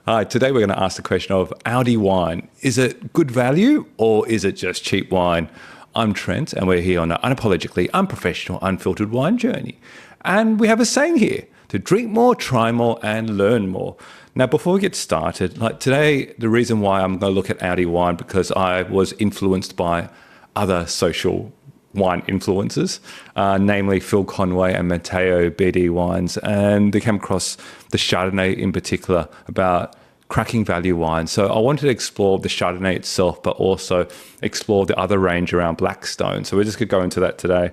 Hi, today we're going to ask the question of Aldi wine. Is it good value or is it just cheap wine? I'm Trent and we're here on an unapologetically unprofessional, unfiltered wine journey. And we have a saying here, to drink more, try more and learn more. Now, before we get started, like today, the reason why I'm going to look at Aldi wine because I was influenced by other social wine influencers, namely Phil Conway and Matteo BD Wines, and they came across the Chardonnay in particular about cracking value wine. So I wanted to explore the Chardonnay itself, but also explore the other range around Blackstone. So we're just going to go into that today.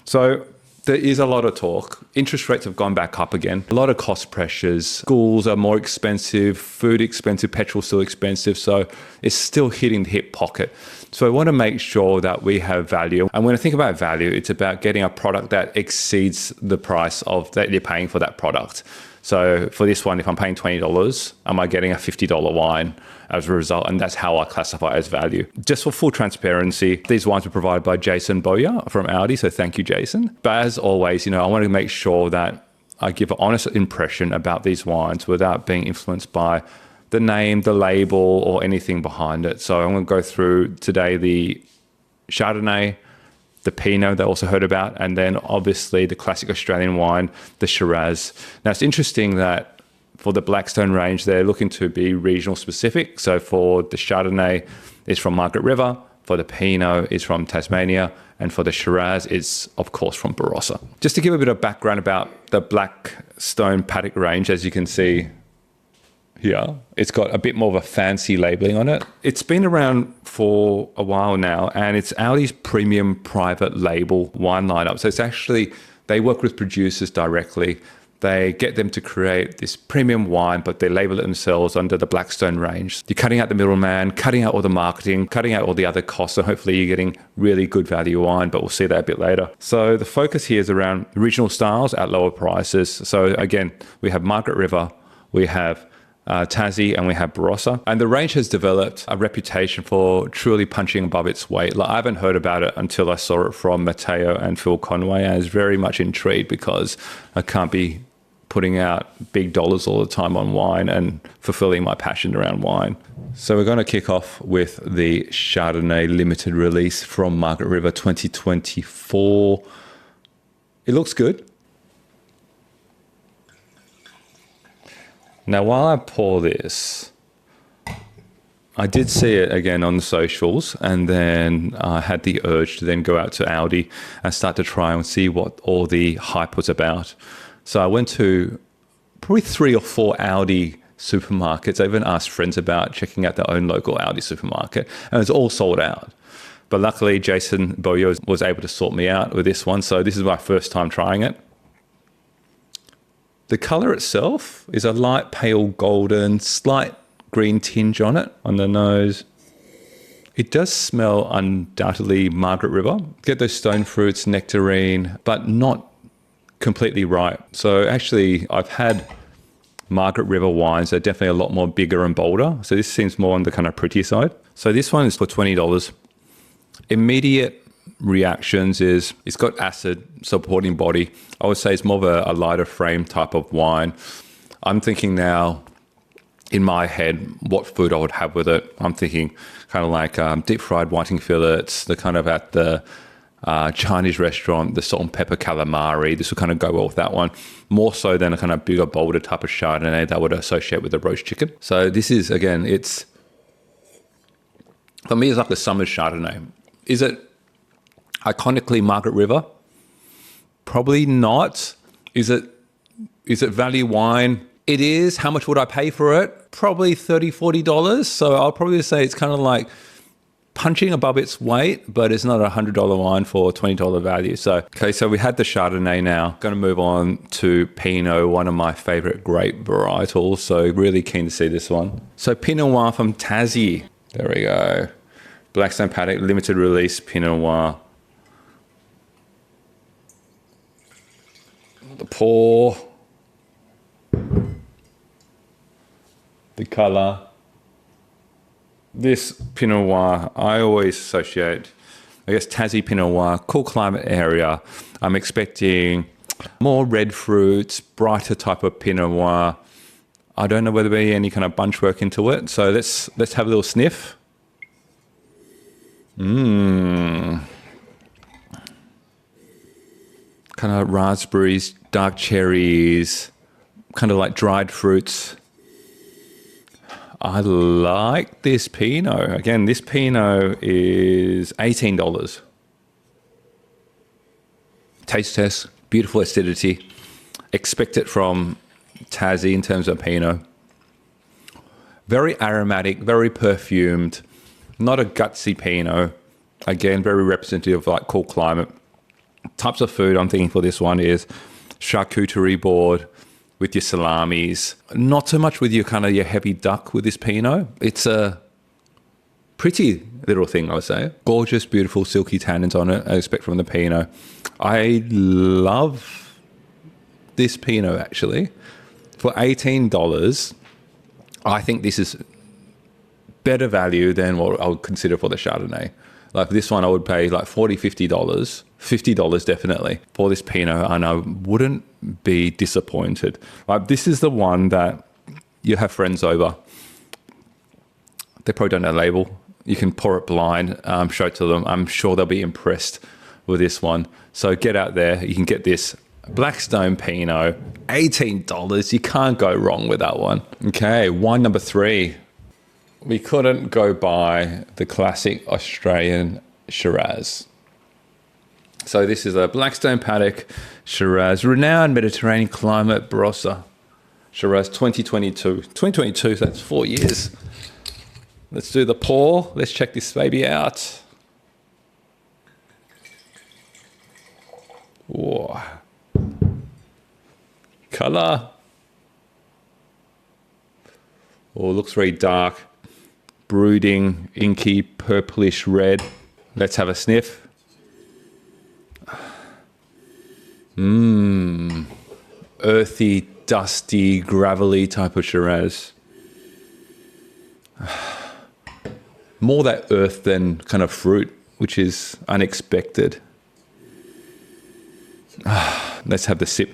So there is a lot of talk. Interest rates have gone back up again. A lot of cost pressures. Schools are more expensive, food expensive, petrol still expensive. So it's still hitting the hip pocket. So I want to make sure that we have value. And when I think about value, it's about getting a product that exceeds the price of that you're paying for that product. So for this one, if I'm paying $20, am I getting a $50 wine as a result? And that's how I classify as value. Just for full transparency, these wines were provided by Jason Boyer from Aldi. So thank you, Jason. But as always, I want to make sure that I give an honest impression about these wines without being influenced by the name, the label, or anything behind it. So I'm going to go through today the Chardonnay, the Pinot that I also heard about, and then obviously the classic Australian wine, the Shiraz. Now, it's interesting that for the Blackstone range, they're looking to be regional specific. So for the Chardonnay, it's from Margaret River. For the Pinot, it's from Tasmania. And for the Shiraz, it's, of course, from Barossa. Just to give a bit of background about the Blackstone Paddock range, as you can see here, it's got a bit more of a fancy labeling on it. It's been around for a while now, and it's Aldi's premium private label wine lineup. So it's actually, they work with producers directly. They get them to create this premium wine, but they label it themselves under the Blackstone range. You're cutting out the middleman, cutting out all the marketing, cutting out all the other costs, and hopefully you're getting really good value wine, but we'll see that a bit later. So the focus here is around regional styles at lower prices. So again, we have Margaret River, we have Tassie, and we have Barossa. And the range has developed a reputation for truly punching above its weight. Like, I haven't heard about it until I saw it from Matteo and Phil Conway. I was very much intrigued because I can't be putting out big dollars all the time on wine and fulfilling my passion around wine. So we're going to kick off with the Chardonnay limited release from Margaret River 2024. It looks good. Now, while I pour this, I did see it again on the socials, and then I had the urge to then go out to Aldi and start to try and see what all the hype was about. So I went to probably 3 or 4 Aldi supermarkets. I even asked friends about checking out their own local Aldi supermarket, and it was all sold out. But luckily, Jason Boyer was able to sort me out with this one. So this is my first time trying it. The color itself is a light pale golden, slight green tinge on it, on the nose. It does smell undoubtedly Margaret River. Get those stone fruits, nectarine, but not completely ripe. So actually, I've had Margaret River wines. They're definitely a lot more bigger and bolder. So this seems more on the kind of prettier side. So this one is for $20. Immediate reactions is it's got acid supporting body. I would say it's more of a lighter frame type of wine. I'm thinking now in my head what food I would have with it. I'm thinking kind of like deep fried whiting fillets, the kind of at the Chinese restaurant, the salt and pepper calamari. This would kind of go well with that one, more so than a kind of bigger, bolder type of Chardonnay that I would associate with the roast chicken. So this is, again, it's, for me, it's like the summer Chardonnay. Is it iconically Margaret River? Probably not. Is it value wine? It is. How much would I pay for it? Probably $30, $40. So I'll probably say it's kind of like punching above its weight, but it's not a $100 wine for $20 value. So, okay, so we had the Chardonnay now. Going to move on to Pinot, one of my favorite grape varietals. So really keen to see this one. So Pinot Noir from Tassie. There we go. Blackstone Paddock limited release Pinot Noir. The pour, the color. This Pinot Noir, I always associate, I guess, Tassie Pinot Noir, cool climate area. I'm expecting more red fruits, brighter type of Pinot Noir. I don't know whether there be any kind of bunch work into it. So let's have a little sniff. Kind of raspberries, dark cherries, kind of like dried fruits. I like this Pinot. Again, this Pinot is $18. Taste test, beautiful acidity. Expect it from Tassie in terms of Pinot. Very aromatic, very perfumed, not a gutsy Pinot. Again, very representative of like cool climate. Types of food I'm thinking for this one is charcuterie board with your salamis. Not so much with your kind of your heavy duck with this Pinot. It's a pretty little thing, I would say. Gorgeous, beautiful, silky tannins on it, I expect from the Pinot. I love this Pinot, actually. For $18, I think this is better value than what I would consider for the Chardonnay. Like this one, I would pay like $40, $50, $50 definitely for this Pinot, and I wouldn't be disappointed. Like this is the one that you have friends over. They probably don't know the label. You can pour it blind, show it to them. I'm sure they'll be impressed with this one. So get out there. You can get this Blackstone Pinot, $18. You can't go wrong with that one. Okay, wine number 3. We couldn't go by the classic Australian Shiraz. So this is a Blackstone Paddock Shiraz, renowned Mediterranean climate Barossa Shiraz 2022. 2022, so that's 4 years. Let's do the pour. Let's check this baby out. Whoa. Color. Oh, looks very dark. Brooding, inky, purplish red. Let's have a sniff. Earthy, dusty, gravelly type of Shiraz. More that earth than kind of fruit, which is unexpected. Let's have the sip.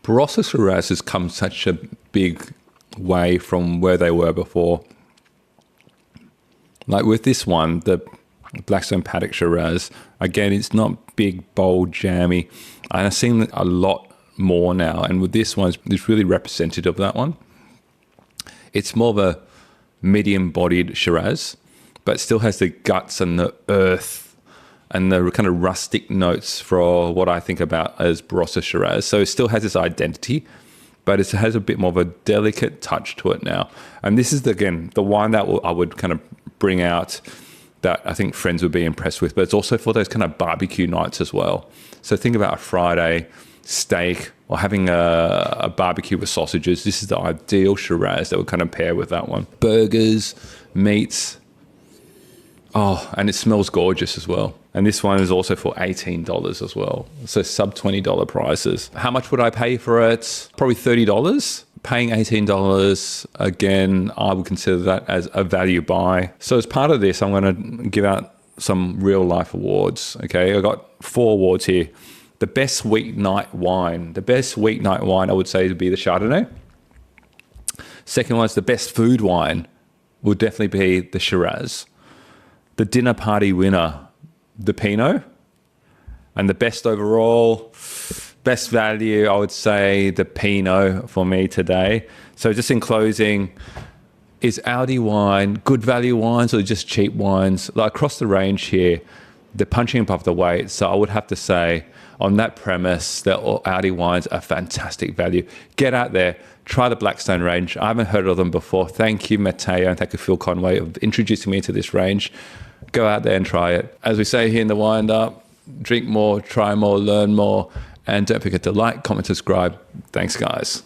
Barossa Shiraz has come such a big way from where they were before. Like with this one, the Blackstone Paddock Shiraz, again, it's not big, bold, jammy. And I've seen a lot more now. And with this one, it's really representative of that one. It's more of a medium-bodied Shiraz, but still has the guts and the earth and the kind of rustic notes for what I think about as Barossa Shiraz. So it still has its identity, but it has a bit more of a delicate touch to it now. And this is, again, the wine that I would kind of bring out that I think friends would be impressed with, but it's also for those kind of barbecue nights as well. So think about a Friday steak or having a barbecue with sausages. This is the ideal Shiraz that would kind of pair with that one. Burgers, meats. Oh, and it smells gorgeous as well. And this one is also for $18 as well. So sub $20 prices. How much would I pay for it? Probably $30. Paying $18, again, I would consider that as a value buy. So as part of this, I'm going to give out some real life awards. Okay, I got 4 awards here. The best weeknight wine. The best weeknight wine, I would say, would be the Chardonnay. Second one is the best food wine. Would definitely be the Shiraz. The dinner party winner, the Pinot. And the best overall, best value, I would say the Pinot for me today. So just in closing, is Aldi wine good value wines or just cheap wines? Like across the range here, they're punching above the weight. So I would have to say, on that premise, that Aldi wines are fantastic value. Get out there, try the Blackstone range. I haven't heard of them before. Thank you, Matteo, and thank you, Phil Conway, of introducing me to this range. Go out there and try it. As we say here in the Wind Up, drink more, try more, learn more, and don't forget to like, comment, subscribe. Thanks, guys.